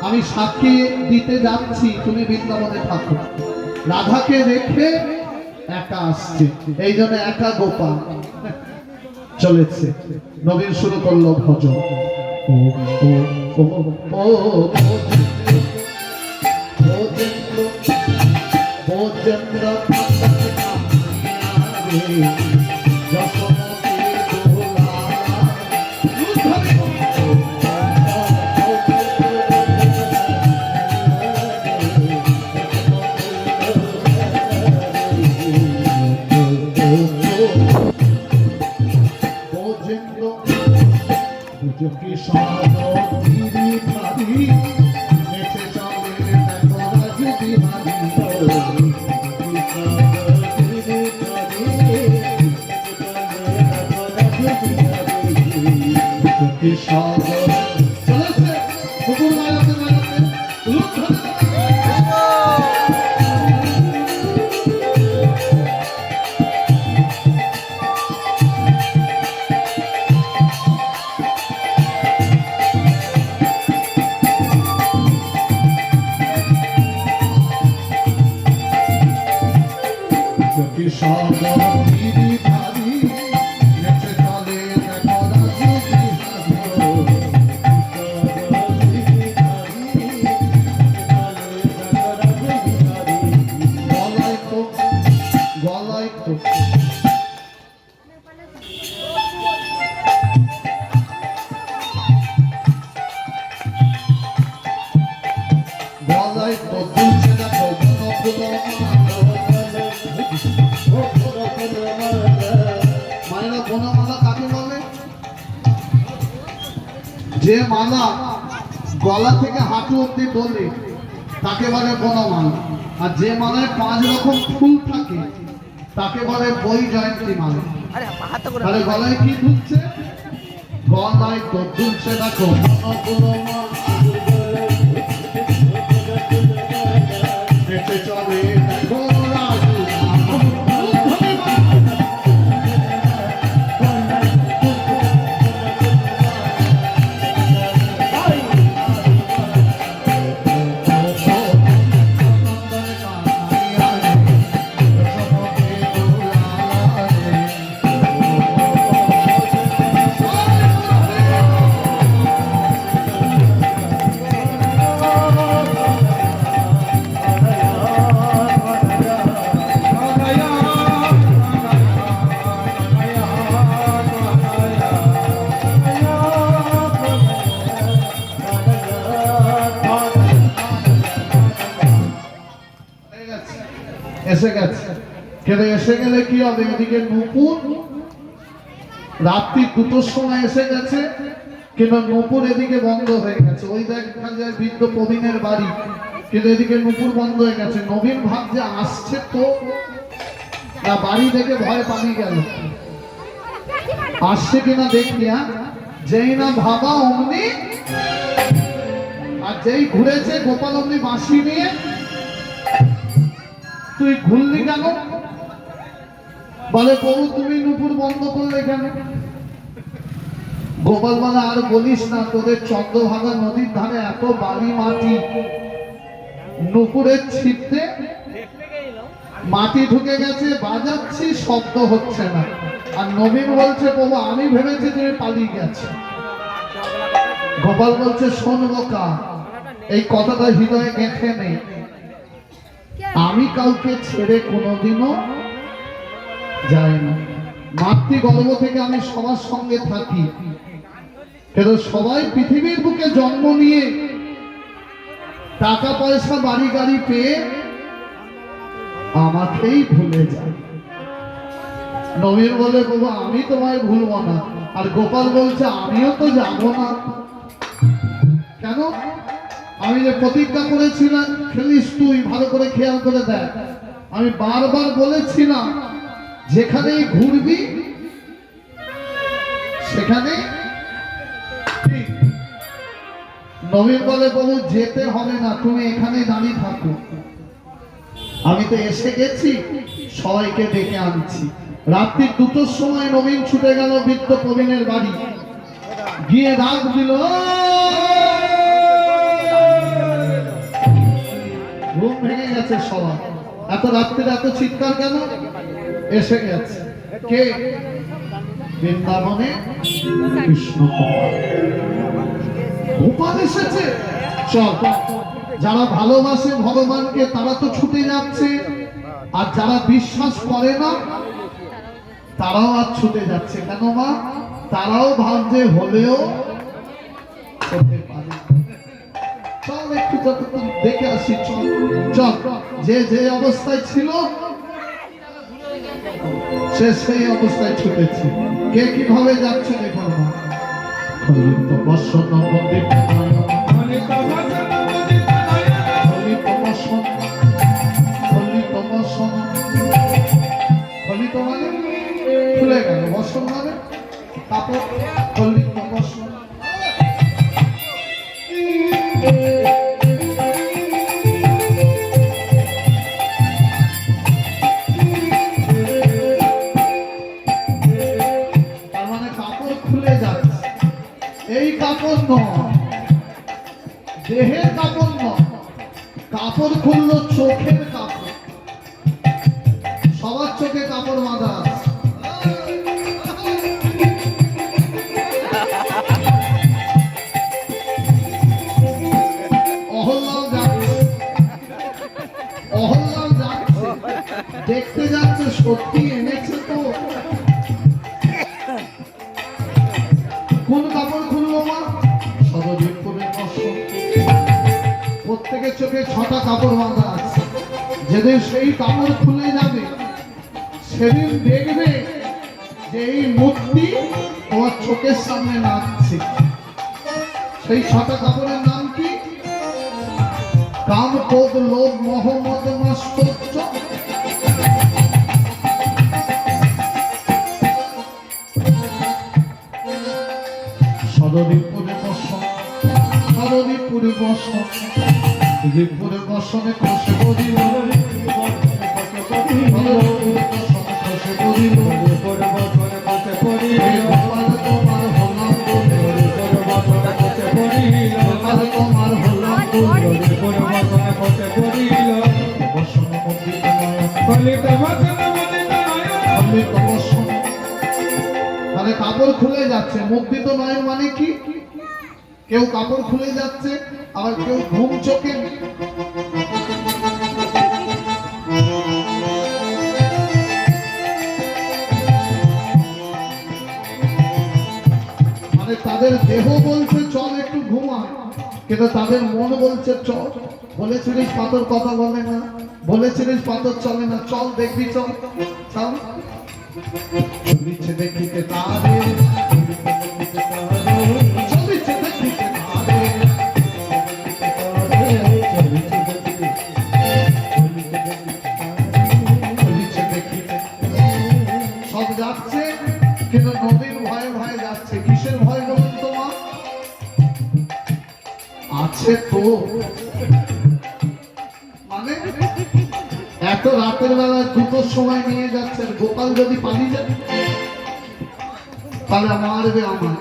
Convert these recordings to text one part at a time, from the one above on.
আমি সাক্ষী দিতে যাচ্ছি তুমি বৃন্দাবনে থাকো। রাধাকে রেখে একা আসছে, এই জন্য একা গোপাল চলেছে। নবীন শুরু করলো ভজন। ও ও ও ও ভোজেন্দ্র যে মালা গলা থেকে হাঁটু অব্দি দোলে তাকে বলে বনমালা, আর যে মালায় 5 রকম ফুল থাকে তাকে বলে বই জয়ন্তী মালা। আরে গলায় কি ঢুকছে? গলায় তো ঢুকছে দেখো চলে দেখো এসে গেছে। কেন এসে গেলে কি হবে? এদিকে নূপুর রাত্রি 2টোর সময় এসে গেছে, কিন্তু নূপুর এদিকে বন্ধ হয়ে গেছে। ওই দেখা যায় বৃদ্ধ প্রবীণের বাড়ি, কিন্তু এদিকে নূপুর বন্ধ হয়ে গেছে। নবীন ভাবছে আসছে তো না, বাড়ি থেকে ভয় পালিয়ে গেল। আসছে কিনা দেখি, যেই না ভাবা অমনি, আর যেই ঘুরেছে গোপাল অমনি বাঁশি নিয়ে, তুই ঘুরলি কেন? বলে প্রভু তুমি নূপুর বন্ধ করলে কেন? গোপাল বলে আর বলিস না, তোদের চন্দ্রভাগা নদীর ধারে এত বালি মাটি, নূপুরের ছিপতে মাটি ঢুকে গেছে, বাজাচ্ছি শব্দ হচ্ছে না। আর নবীন বলছে প্রভু আমি ভেবেছি তুমি পালিয়ে গেছে। গোপাল বলছে শোন বোকা, এই কথাটা হৃদয়ে গেঁথে নেই, আমি কাউকে ছেড়ে কোনোদিনও যাই না। মাতৃগর্ভ থেকে আমি সবার সঙ্গে থাকি, কিন্তু সবাই পৃথিবীর বুকে জন্ম নিয়ে টাকা পয়সা বাড়ি গাড়ি পেয়ে আমাকেই ভুলে যায়। নবীন বলে বাবা আমি তোমায় ভুলবো না। আর গোপাল বলছে আমিও তো যাবো না। কেন? আমি যে প্রতিজ্ঞা করেছিলাম খেলিস তুই, ভালো করে খেয়াল করে দেখ, আমি বারবার বলেছিলাম যেখানেই ঘুরবি সেখানে। নবীন বলে বাবু যেতে হবে না, তুমি এখানে দাঁড়িয়ে থাকো, আমি তো এসে গেছি, সবাইকে ডেকে আনছি। রাত্রি 2টোর সময় নবীন ছুটে গেল বৃদ্ধ প্রবীণের বাড়ি, গিয়ে ডাক দিল গেছে সবাই। এত রাত্রিরে এত চিৎকার কেন? এসে গেছে কে? বৃন্দাবনে কৃষ্ণ গোপাল এসেছে। চল, যারা ভালোবাসে ভগবানকে তারা তো ছুটে যাচ্ছে, আর যারা বিশ্বাস করে না তারাও আর ছুটে যাচ্ছে কেন মা? তারাও ভাবছে হলেও করতে পারে। চল একটু যতক্ষণ দেখে আসি। চল চল, যে যে অবস্থায় ছিল সে সেই অবস্থায় ছুটেছে। কে কিভাবে যাচ্ছে দেখো মা। খলিত বসন মন্দির খলিত বসন, খলিত বসন, খলিত মানে খুলে গেল, বসন মানে কাপড়, খলিত বসন। তার মানে কাপড় খুলে যাচ্ছে। এই কাপড় নয়, দেহের কাপড় নয়, কাপড় খুললো চোখের কাপড়। সবার চোখে কাপড় বাঁধা আছে। অহল্যাও যাচ্ছে, অহল্যাও যাচ্ছে, দেখতে যাচ্ছে সত্যি এনেছে তো। কোন কাপড় খুললো মা? সদরপুরের বসন। প্রত্যেকের চোখে 6টা কাপড় বাঁধা আছে। যেদিন সেই কাপড় খুলে যাবে সেদিন দেখবে যে এই মূর্তি তোমার চোখের সামনে নাচছে। সেই 6টা কাপড়ের নাম কি? কাম, ক্রোধ, লোভ, মোহ, মদ, মাৎসর্য। সদরপুরে বসন, সদরপুরে বসন, সদরপুরে বসনে খসে পড়িল, খসে পড়িল, গোপাল তোমার হলাম গোপাল তোমার হলাম বসন মন্দির বসন। তাহলে কাপড় খুলে যাচ্ছে। মুদ্রিত নয় মানে কি? কেউ কাপড় খুলে যাচ্ছে, আবার কেউ ঘুম চোখে। মানে তাদের দেহ বলছে চল একটু ঘুমা, কিন্তু তাদের মন বলছে চল। বলেছিলিস পাথর কথা বলে না, বলেছিলিস পাথর চলে না, চল দেখবি, চল চল। চলিছে দেখিতে তাদের, চলিছে দেখিতে তাদের, চলিছে দেখিতে। সব যাচ্ছে কিন্তু নদীর ভয়ে ভয়ে যাচ্ছে। কিসের ভয় বলুন তো মা? আছে তো মানে এত রাতের বেলা 2টোর সময় নিয়ে যাচ্ছেন। গোপাল যদি পালিয়ে যায় তাহলে মারবে আমার।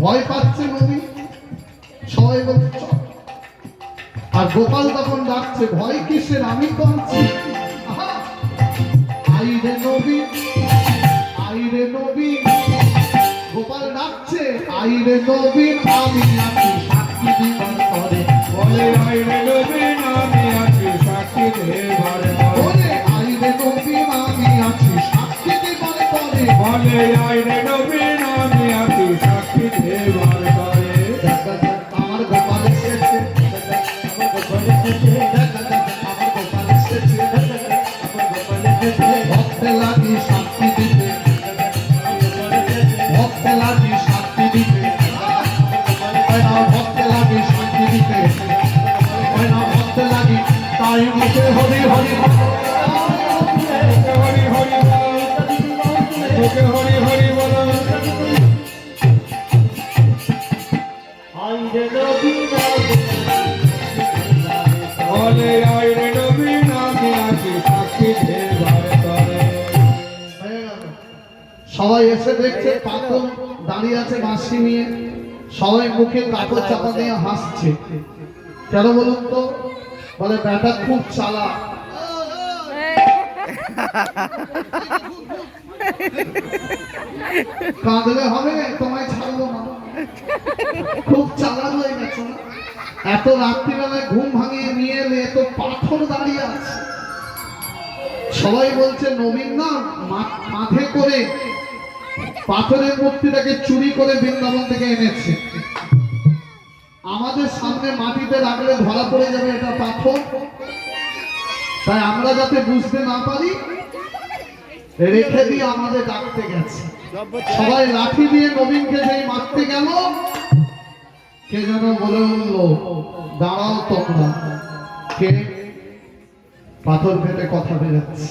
ভয় পাচ্ছে নদী, সবাই বলছে চল। আর গোপাল তখন ডাকছে, ভয় কিসের, আমি তো আছি। আইরে নবী, আইরে নবী। গোপাল ডাকছে, আইরে নবী আমি আছি সাক্ষী দিবার করে। বলে আইরে নবী আমি আছি সাক্ষী দেবার করে। বলে আইরে নবী আমি আছি সাক্ষী দিবার করে। বলে আইরে নবী আমি আছি সাক্ষী দেবার করে। আমার গোপাল এসেছে, আমার গোপাল এসেছে, আমার গোপাল এসেছে, ভক্তে লাগি সাক্ষী দিতে, ভক্তে লাগি সাক্ষী দিতে, ভক্তে লাগি সাক্ষী দিতে, ভক্তে লাগি তাই মুখে হরি হরি হরি হরি বল, তোকে হরি হরি বল। বলে আইরে নবী আমি আছি সাক্ষী দেবার করে। সবাই এসে দেখছে পাথর দাঁড়িয়ে আছে বাঁশি নিয়ে। সবাই মুখে কাপড় চাপা দিয়ে হাসছে। কেন বলুন তো? বলে ব্যাটা খুব চালাক। কাঁদলে হবে, তোমায় ছাড়বো না, খুব চালাক হয়ে গেছো না। এত রাত্রিবেলায় ঘুম ভাঙিয়ে নিয়ে এলে, তো পাথর দাঁড়িয়ে আছে। সবাই বলছে নবীন না মাঠে করে পাথরের মূর্তিটাকে চুরি করে বৃন্দাবন থেকে এনেছে। আমাদের সামনে মাটিতে রাখলে ধরা পড়ে যাবে এটা পাথর, তাই আমরা যাতে বুঝতে না পারি রেখে দিয়ে আমাদের ডাকতে গেছে। সবাই লাঠি দিয়ে নবীনকে যেই মারতে গেল, কে যেন বলে উঠলো, দাঁড়াও তোমরা। কে? পাথর ফেটে কথা বেরোচ্ছে।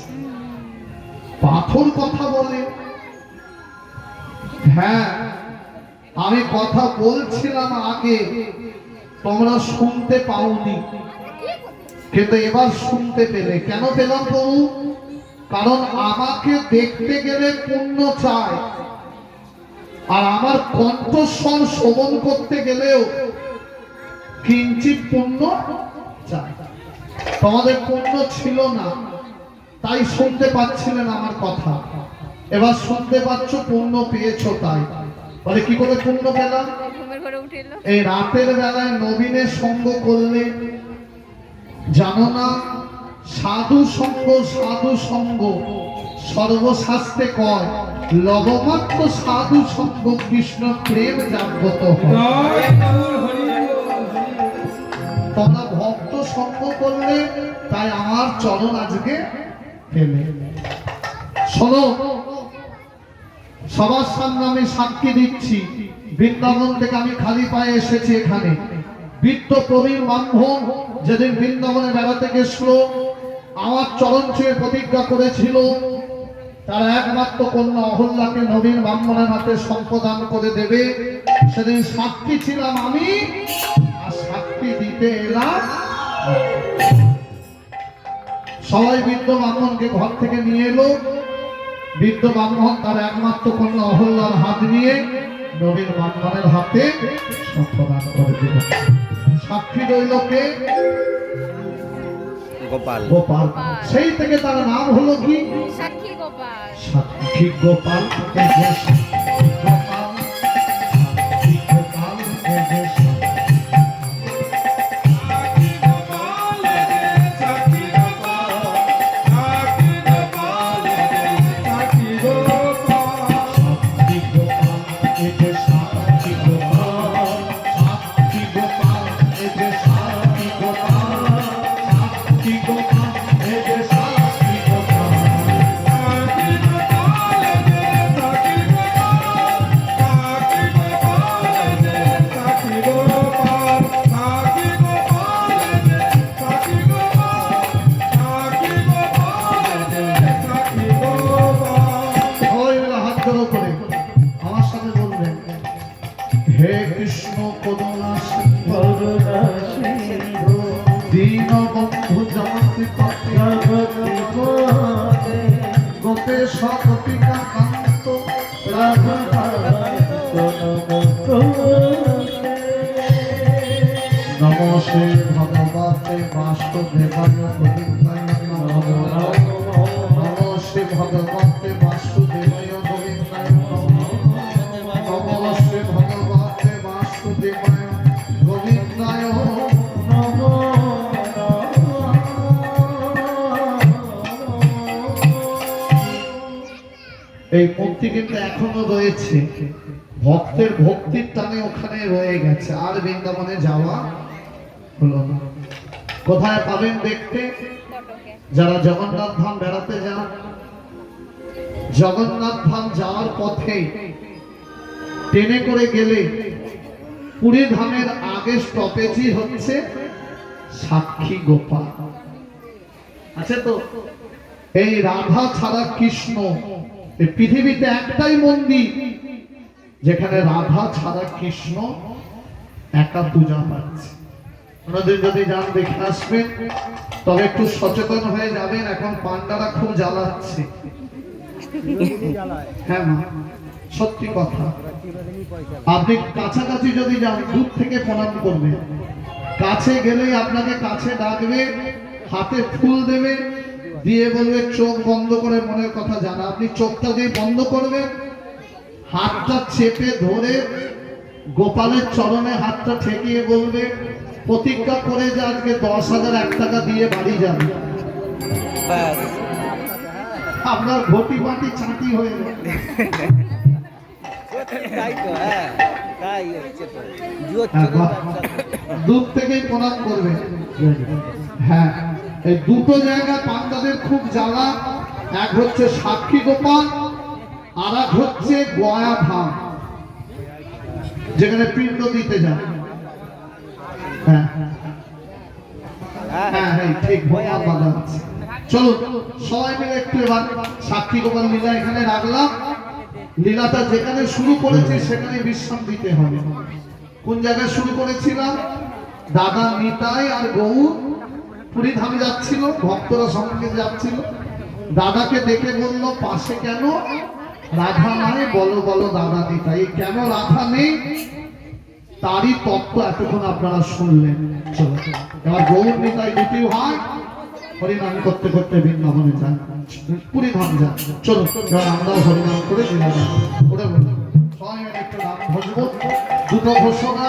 পাথর কথা বলে? হ্যাঁ, আমি কথা বলছিলাম আগে, তোমরা শুনতে পাওনি, কিন্তু এবার শুনতে পেলে। কেন পেলাম প্রভু? কারণ আমাকে দেখতে গেলে পুণ্য চায়, আর আমার কণ্ঠস্বর শ্রবণ করতে গেলেও কিঞ্চিত পুণ্য চায়। তোমাদের পুণ্য ছিল না, তাই শুনতে পাচ্ছিলেন আমার কথা। এবার শুনতে পাচ্ছ, পুণ্য পেয়েছো। তাই বলে কি করে পুণ্য পেলাম? এই রাতের বেলায় নবীনের সঙ্গ করলে, জানো না, সাধু সঙ্গ সাধু সঙ্গ সর্বশাস্ত্রে কয়, লবমাত্র সাধু সঙ্গ কৃষ্ণ প্রেম জাগ্রত হয়। তোমরা ভক্ত সঙ্গ করলে, তাই আমার চরণ আজকে পেলে। শোনো, সবার সামনে আমি সাক্ষী দিচ্ছি, বৃন্দাবন থেকে আমি খালি পায়ে এসেছি এখানে। বৃদ্ধ প্রবীণ ব্রাহ্মণ যেদিন বৃন্দাবনে বেড়াতে গেছিল, আমার চরণ ছুঁয়ে প্রতিজ্ঞা করেছিল তার একমাত্র কন্যা অহল্যাকে নবীন ব্রাহ্মণের হাতে সম্প্রদান করে দেবে। সেদিন সাক্ষী ছিলাম আমি, আর সাক্ষী দিতে এলাম। সবাই বৃদ্ধ ব্রাহ্মণকে ঘর থেকে নিয়ে এলো। বৃদ্ধ ব্রাহ্মণ তার একমাত্র কন্যা অহল্যার হাত নিয়ে নবীন ব্রাহ্মণের হাতে সম্প্রদান করে দিল। সাক্ষী রইল কে? গোপাল। গোপাল। সেই থেকে তার নাম হলো কি? সাক্ষী গোপাল। সাক্ষী গোপাল। হে কৃষ্ণ করুণা সিন্ধু দীন বন্ধু জগতি গোপেশ গোপিকা কান্ত নমো শ্রী ভগবতে বাসুদেবায় গোবিন্দায় নমঃ। নমো শ্রী ভগবতে বাসুদেবায় গোবিন্দায় নমঃ। নমো শ্রী ভগবতে বাসুদেবায় গোবিন্দায় নমঃ। এই মূর্তি কিন্তু এখনো রয়েছে, ভক্তের ভক্তির টানে ওখানে রয়ে গেছে, আর বৃন্দাবনে যাওয়া হলো না। কোথায় পাবেন দেখতে? যারা জগন্নাথ ধাম বেড়াতে যান, জগন্নাথ ধাম যাওয়ার পথে ট্রেনে করে গেলে পুরী ধামের আগে স্টপেজই হচ্ছে সাক্ষী গোপাল। আচ্ছা, তো এই রাধা ছাড়া কৃষ্ণ, এই পৃথিবীতে একটাই মন্দির যেখানে রাধা ছাড়া কৃষ্ণ একা পূজা পাচ্ছে। আপনাদের যদি যান দেখে আসবেন, তবে একটু সচেতন হয়ে যাবেন। এখন পান্ডারা খুব জ্বালাচ্ছে। হ্যাঁ মা, সত্যি কথা। আপনি কাছাকাছি যদি যান, দূর থেকে প্রণাম করবেন, কাছে গেলেই আপনাকে কাছে ডাকবে, হাতে ফুল দেবে, দিয়ে বলবে চোখ বন্ধ করে মনের কথা জানা। আপনি চোখটা দিয়ে বন্ধ করবেন, হাতটা চেপে ধরে গোপালের চরণে হাতটা ঠেকিয়ে বলবে প্রতিজ্ঞা করে যে আজকে 10,001 টাকা দিয়ে বাড়ি যাবে। আপনার ঘটি বাটি চাঁটি হয়ে যাবে। দূর থেকেই প্রণাম করবে। হ্যাঁ, এই দুটো জায়গা পান্ডাদের খুব জ্বালা। এক হচ্ছে সাক্ষী গোপাল, আর এক হচ্ছে গয়া ধাম, যেখানে পিণ্ড দিতে যায়। হ্যাঁ হ্যাঁ হ্যাঁ, ঠিক ভয়া বাধা আছে। চলো সবাই মিলে একটু এবার সাক্ষী গোপাল লীলা এখানে রাখলাম। লীলাটা যেখানে শুরু করেছি সেখানে বিশ্রাম দিতে হবে। কোন জায়গায় শুরু করেছিলাম? দাদা নিতাই আর গৌর পুরী ধাম যাচ্ছিল, ভক্তরা সঙ্গে যাচ্ছিল। দাদাকে দেখে বলল পাশে কেন রাধা নাই? বলো বলো দাদা নিতাই। কেন রাধা নেই তারই তত্ত্ব এতক্ষণ আপনারা শুনলেন। চলো এবার গৌর নিতাই দুটি ভাই হরিনাম করতে করতে বৃন্দাবনে যান, পুরী ধাম যান। চলো এবার আমরাও হরিনাম করে দিলাম। ওটা বলুন সবাই মিলে একটু নাম ভজব, দুটো ঘোষণা।